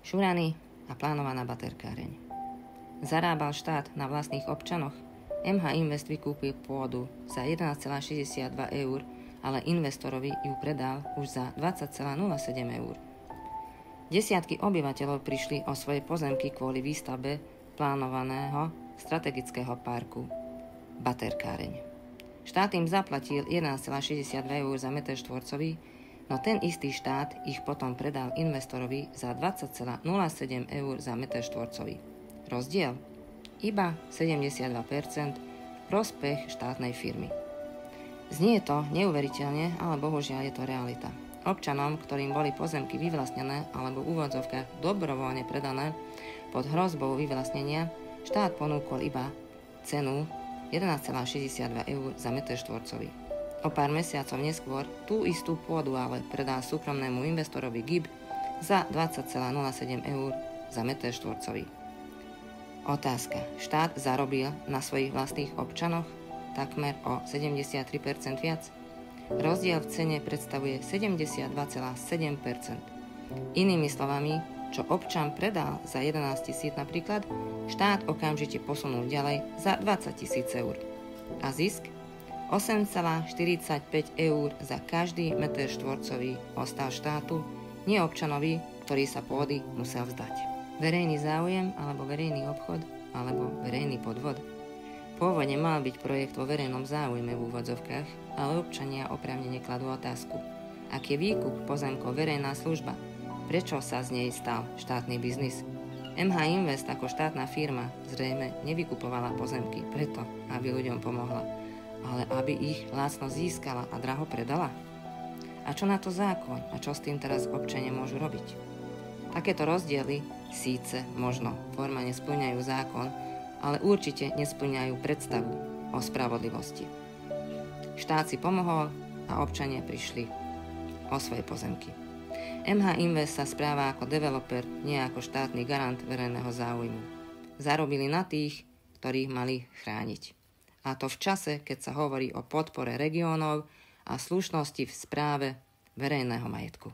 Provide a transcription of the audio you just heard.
Šurany a plánovaná baterkáreň. Zarábal štát na vlastných občanoch? MH Invest vykúpil pôdu za 11,62 eur, ale investorovi ju predal už za 20,07 eur. Desiatky obyvateľov prišli o svoje pozemky kvôli výstavbe plánovaného strategického parku baterkáreň. Štát im zaplatil 11,62 eur za meter štvorcový, no ten istý štát ich potom predal investorovi za 20,07 eur za meter štvorcový. Rozdiel? Iba 72% v prospech štátnej firmy. Znie to neuveriteľne, ale bohužiaľ je to realita. Občanom, ktorým boli pozemky vyvlastnené alebo v úvodzovkách dobrovoľne predané pod hrozbou vyvlastnenia, štát ponúkol iba cenu 11,62 eur za meter štvorcový. O pár mesiacov neskôr tú istú pôdu ale predal súkromnému investorovi GIB za 20,07 eur za meter štvorcový. Otázka. Štát zarobil na svojich vlastných občanoch takmer o 73% viac? Rozdiel v cene predstavuje 72,7%. Inými slovami, čo občan predal za 11 000 napríklad, štát okamžite posunul ďalej za 20 000 eur. A zisk? 8,45 eur za každý meter štvorcový ostal štátu, nie občanovi, ktorý sa pôdy musel vzdať. Verejný záujem alebo verejný obchod alebo verejný podvod? Pôvodne mal byť projekt vo verejnom záujme v úvodzovkách, ale občania oprávnene kladú otázku. Ak je výkup pozemkov verejná služba, prečo sa z nej stal štátny biznis? MH Invest ako štátna firma zrejme nevykupovala pozemky preto, aby ľuďom pomohla, ale aby ich lacno získala a draho predala? A čo na to zákon a čo s tým teraz občania môžu robiť? Takéto rozdiely síce možno formálne spĺňajú zákon, ale určite nespĺňajú predstavu o spravodlivosti. Štát si pomohol a občania prišli o svoje pozemky. MH Invest sa správa ako developer, nie ako štátny garant verejného záujmu. Zarobili na tých, ktorých mali chrániť. A to v čase, keď sa hovorí o podpore regiónov a slušnosti v správe verejného majetku.